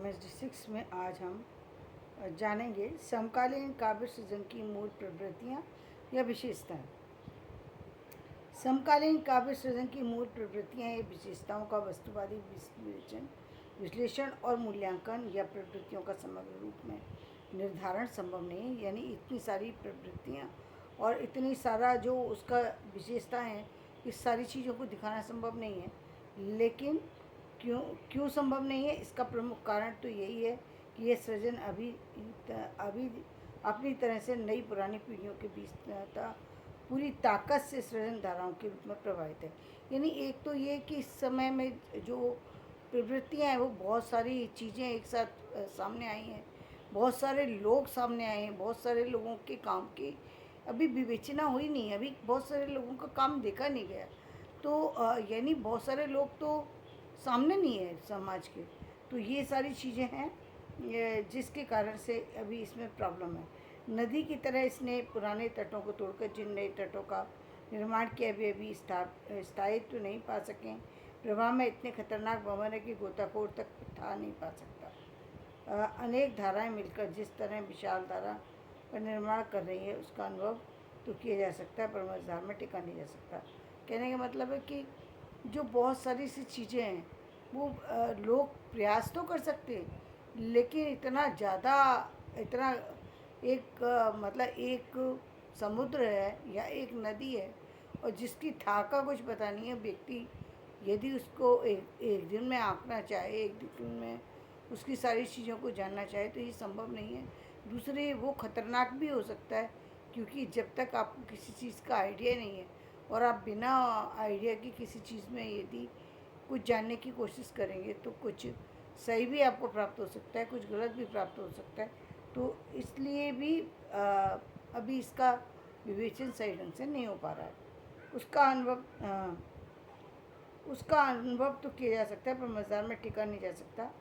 MSD6 में आज हम जानेंगे समकालीन काव्य सृजन की मूल प्रवृत्तियाँ या विशेषताएं। समकालीन काव्य सृजन की मूल प्रवृत्तियाँ या विशेषताओं का वस्तुवादी विश्लेषण और मूल्यांकन या प्रवृत्तियों का समग्र रूप में निर्धारण संभव नहीं है। यानी इतनी सारी प्रवृत्तियाँ और इतनी सारा जो उसका विशेषताएं हैं, इस सारी चीज़ों को दिखाना संभव नहीं है। लेकिन क्यों संभव नहीं है, इसका प्रमुख कारण तो यही है कि ये सृजन अभी अपनी तरह से नई पुरानी पीढ़ियों के बीच पूरी ताकत से सृजन धाराओं के रूप में प्रभावित है। यानी एक तो ये कि इस समय में जो प्रवृत्तियाँ हैं वो बहुत सारी चीज़ें एक साथ सामने आई हैं, बहुत सारे लोग सामने आए हैं, बहुत सारे लोगों के काम की अभी विवेचना हुई नहीं है, अभी बहुत सारे लोगों का काम देखा नहीं गया। तो यानी बहुत सारे लोग तो सामने नहीं है समाज के। तो ये सारी चीज़ें हैं जिसके कारण से अभी इसमें प्रॉब्लम है। नदी की तरह इसने पुराने तटों को तोड़कर जिन नए तटों का निर्माण किया अभी स्थायित्व नहीं पा सकें। प्रवाह में इतने खतरनाक भवन है कि गोताखोर तक उठा नहीं पा सकता। अनेक धाराएं मिलकर जिस तरह विशाल धारा का निर्माण कर रही है उसका अनुभव तो किया जा सकता है, पर मझधार में टिका नहीं जा सकता। कहने का मतलब है कि जो बहुत सारी सी चीज़ें हैं वो लोग प्रयास तो कर सकते हैं, लेकिन इतना ज़्यादा इतना मतलब एक समुद्र है या एक नदी है और जिसकी था का कुछ पता नहीं है। व्यक्ति यदि उसको एक दिन में आंकना चाहे, एक दिन में उसकी सारी चीज़ों को जानना चाहे तो ये संभव नहीं है। दूसरे वो ख़तरनाक भी हो सकता है, क्योंकि जब तक आपको किसी चीज़ का आइडिया नहीं है और आप बिना आइडिया की किसी चीज़ में यदि कुछ जानने की कोशिश करेंगे तो कुछ सही भी आपको प्राप्त हो सकता है, कुछ गलत भी प्राप्त हो सकता है। तो इसलिए भी अभी इसका विवेचन सही ढंग से नहीं हो पा रहा है। उसका अनुभव तो किया जा सकता है, पर मज़दार में टिका नहीं जा सकता।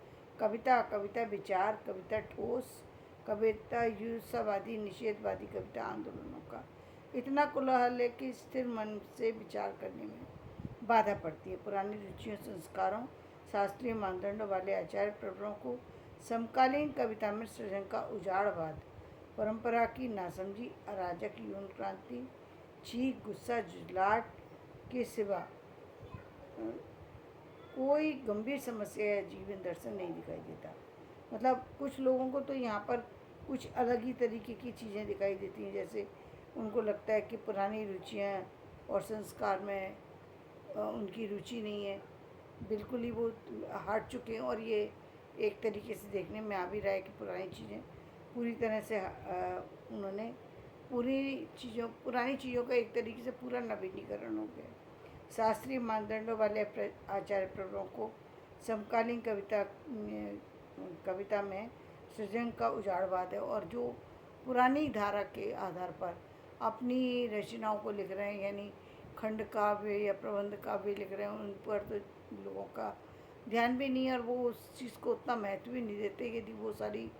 कविता विचार, कविता ठोस, कविता युद्धवादी निषेधवादी कविता आंदोलनों का इतना कोलाहल है कि स्थिर मन से विचार करने में बाधा पड़ती है। पुरानी रुचियों, संस्कारों, शास्त्रीय मानदंडों वाले आचार्य प्रवरों को समकालीन कविता में सृजन का उजाड़वाद, परंपरा की नासमझी, अराजक यौन क्रांति, चीख, गुस्सा, जुझलाहट के सिवा कोई गंभीर समस्या या जीवन दर्शन नहीं दिखाई देता। मतलब कुछ लोगों को तो यहाँ पर कुछ अलग ही तरीके की चीज़ें दिखाई देती हैं, जैसे उनको लगता है कि पुरानी रुचियाँ और संस्कार में उनकी रुचि नहीं है, बिल्कुल ही वो हट चुके हैं। और ये एक तरीके से देखने में आ भी रहा है कि पुरानी चीज़ें पूरी तरह से उन्होंने पुरानी चीज़ों का एक तरीके से पूरा नवीनीकरण हो गया। शास्त्रीय मानदंडों वाले आचार्य प्रवरों को समकालीन कविता में सृजन का उजाड़वाद है, और जो पुरानी धारा के आधार पर अपनी रचनाओं को लिख रहे हैं, यानी खंड काव्य या प्रबंध काव्य लिख रहे हैं, उन पर तो लोगों का ध्यान भी नहीं है और वो उस चीज़ को उतना महत्व भी नहीं देते। यदि वो सारी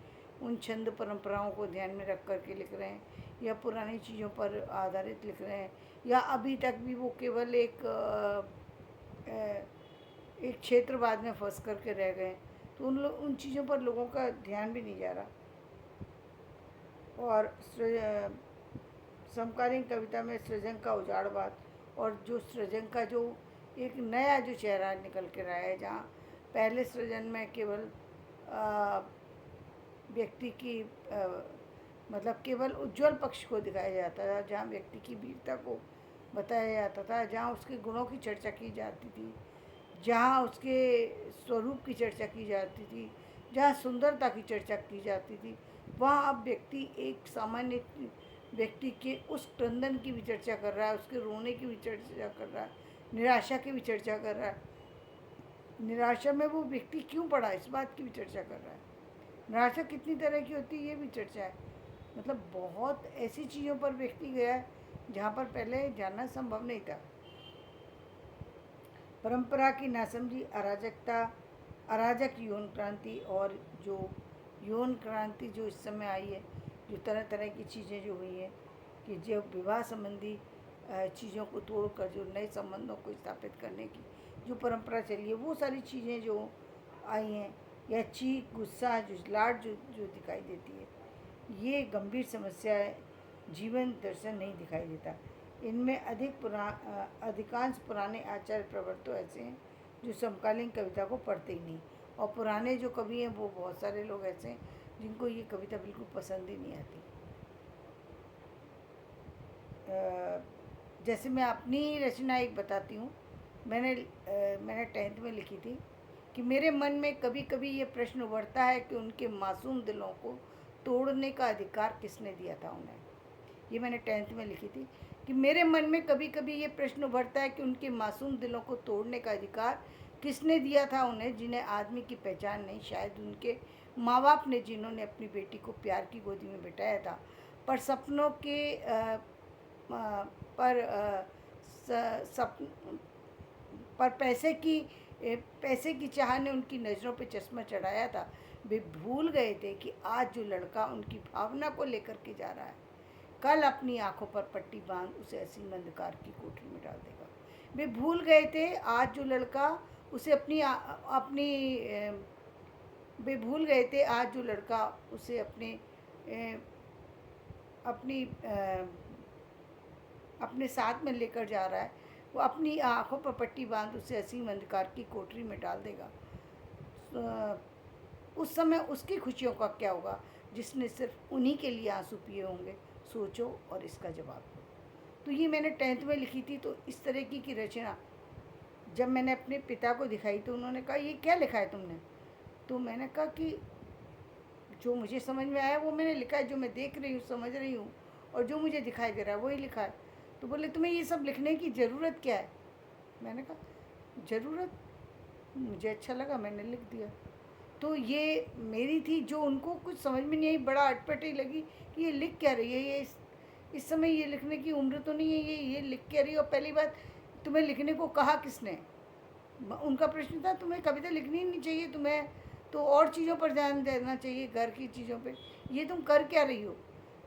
उन छंद परंपराओं को ध्यान में रख कर के लिख रहे हैं या पुरानी चीज़ों पर आधारित लिख रहे हैं, या अभी तक भी वो केवल एक क्षेत्रवाद में फंस करके रह गए, तो उन चीज़ों पर लोगों का ध्यान भी नहीं जा रहा। और समकालीन कविता में सृजन का उजाड़वाद और जो सृजन का जो एक नया जो चेहरा निकल के रहा है, जहाँ पहले सृजन में केवल व्यक्ति की मतलब केवल उज्जवल पक्ष को दिखाया जाता था, जहाँ व्यक्ति की वीरता को बताया जाता था, जहाँ उसके गुणों की चर्चा की जाती थी, जहाँ उसके स्वरूप की चर्चा की जाती थी, जहाँ सुंदरता की चर्चा की जाती थी, वहाँ अब व्यक्ति एक सामान्य व्यक्ति के उस क्रंदन की भी चर्चा कर रहा है, उसके रोने की भी चर्चा कर रहा है, निराशा की भी चर्चा कर रहा है। निराशा में वो व्यक्ति क्यों पड़ा, इस बात की भी चर्चा कर रहा है। निराशा कितनी तरह की होती है ये भी चर्चा है। मतलब बहुत ऐसी चीज़ों पर व्यक्ति गया है जहाँ पर पहले जानना संभव नहीं था। परंपरा की नासमझी, अराजक यौन क्रांति, और जो यौन क्रांति जो इस समय आई है, जो तरह तरह की चीज़ें जो हुई हैं कि जो विवाह संबंधी चीज़ों को तोड़कर जो नए संबंधों को स्थापित करने की जो परंपरा चली है, वो सारी चीज़ें जो आई हैं, या चीख, गुस्सा, झुँझलाहट जो दिखाई देती है। ये गंभीर समस्या है, जीवन दर्शन नहीं दिखाई देता। इनमें अधिकांश पुराने आचार्य प्रवर्त तो ऐसे हैं जो समकालीन कविता को पढ़ते ही नहीं, और पुराने जो कवि हैं वो बहुत सारे लोग ऐसे हैं जिनको ये कविता बिल्कुल पसंद ही नहीं आती। जैसे मैं अपनी रचना एक बताती हूँ। मैंने 10th में लिखी थी कि मेरे मन में कभी कभी ये प्रश्न उभरता है कि उनके मासूम दिलों को तोड़ने का अधिकार किसने दिया था उन्हें। ये मैंने 10th में लिखी थी कि मेरे मन में कभी कभी ये प्रश्न उभरता है कि उनके मासूम दिलों को तोड़ने का अधिकार किसने दिया था उन्हें, जिन्हें आदमी की पहचान नहीं, शायद उनके माँ बाप ने, जिन्होंने अपनी बेटी को प्यार की गोदी में बिठाया था, पर सपनों के पर पर पैसे की चाह ने उनकी नज़रों पे चश्मा चढ़ाया था। वे भूल गए थे कि आज जो लड़का उनकी भावना को लेकर के जा रहा है, कल अपनी आंखों पर पट्टी बांध उसे असीम अंधकार की कोठरी में डाल देगा। वे भूल गए थे आज जो लड़का उसे वे भूल गए थे आज जो लड़का उसे अपने साथ में लेकर जा रहा है, वो अपनी आंखों पर पट्टी बांध उसे असीम अंधकार की कोठरी में डाल देगा। उस समय उसकी खुशियों का क्या होगा जिसने सिर्फ उन्हीं के लिए आंसू पिए होंगे। सोचो और इसका जवाब दो। तो ये मैंने 10th में लिखी थी। तो इस तरह की रचना जब मैंने अपने पिता को दिखाई तो उन्होंने कहा ये क्या लिखा है तुमने। तो मैंने कहा कि जो मुझे समझ में आया वो मैंने लिखा है, जो मैं देख रही हूँ, समझ रही हूँ, और जो मुझे दिखाई दे रहा है वही लिखा है। तो बोले तुम्हें ये सब लिखने की ज़रूरत क्या है। मैंने कहा ज़रूरत, मुझे अच्छा लगा, मैंने लिख दिया। तो ये मेरी थी, जो उनको कुछ समझ में नहीं आई, बड़ा अटपटी लगी कि ये लिख क्या रही है, ये इस समय ये लिखने की उम्र तो नहीं है, ये लिख क्या रही है। और पहली बात, तुम्हें लिखने को कहा किसने। उनका प्रश्न था तुम्हें कविता लिखनी ही नहीं चाहिए, तुम्हें तो और चीज़ों पर ध्यान देना चाहिए, घर की चीज़ों पे, ये तुम कर क्या रही हो।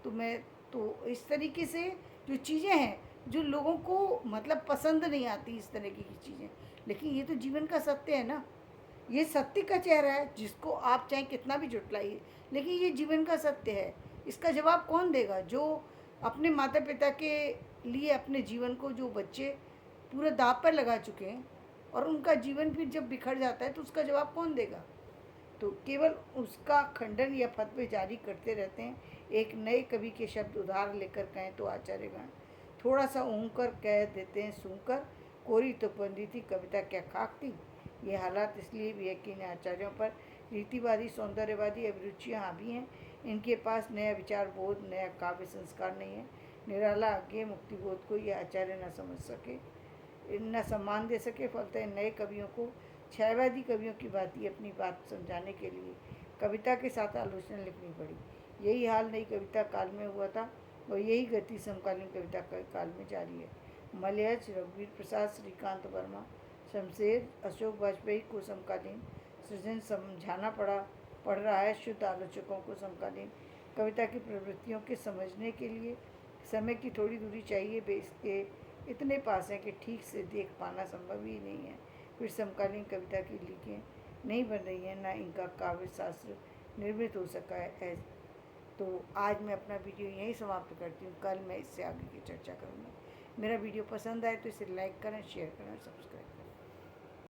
तुम्हें तो इस तरीके से जो चीज़ें हैं जो लोगों को मतलब पसंद नहीं आती, इस तरह की चीज़ें, लेकिन ये तो जीवन का सत्य है ना, ये सत्य का चेहरा है जिसको आप चाहे कितना भी झुटलाइए, लेकिन ये जीवन का सत्य है। इसका जवाब कौन देगा। जो अपने माता पिता के लिए अपने जीवन को, जो बच्चे पूरे दाव पर लगा चुके हैं और उनका जीवन फिर जब बिखर जाता है तो उसका जवाब कौन देगा। तो केवल उसका खंडन या फतवे जारी करते रहते हैं। एक नए कवि के शब्द उधार लेकर कहें तो आचार्यगण थोड़ा सा ऊँग कर कह देते हैं सूंघकर, कोरी तुकबंदी थी कविता क्या खाक थी। ये हालात इसलिए भी है कि इन आचार्यों पर रीतिवादी सौंदर्यवादी अभिरुचियाँ हावी हैं। इनके पास नया विचार बोध, नया काव्य संस्कार नहीं है। निराला अज्ञेय मुक्तिबोध को ये आचार्य न समझ सके, न सम्मान दे सके। फलतः नए कवियों को छायावादी कवियों की भांति अपनी बात समझाने के लिए कविता के साथ आलोचना लिखनी पड़ी। यही हाल नई कविता काल में हुआ था और यही गति समकालीन कविता काल में जारी है। मलयज, रघुवीर प्रसाद, श्रीकांत वर्मा, शमशेर, अशोक वाजपेयी को समकालीन सृजन समझाना पड़ रहा है। शुद्ध आलोचकों को समकालीन कविता की प्रवृत्तियों के समझने के लिए समय की थोड़ी दूरी चाहिए। वे इसके इतने पास हैं कि ठीक से देख पाना संभव ही नहीं है। फिर समकालीन कविता की लीकें नहीं बन रही हैं, ना इनका काव्य शास्त्र निर्मित हो सका है। तो आज मैं अपना वीडियो यहीं समाप्त करती हूँ। कल मैं इससे आगे की चर्चा करूँगी। मेरा वीडियो पसंद आए तो इसे लाइक करें, शेयर करें, सब्सक्राइब करें।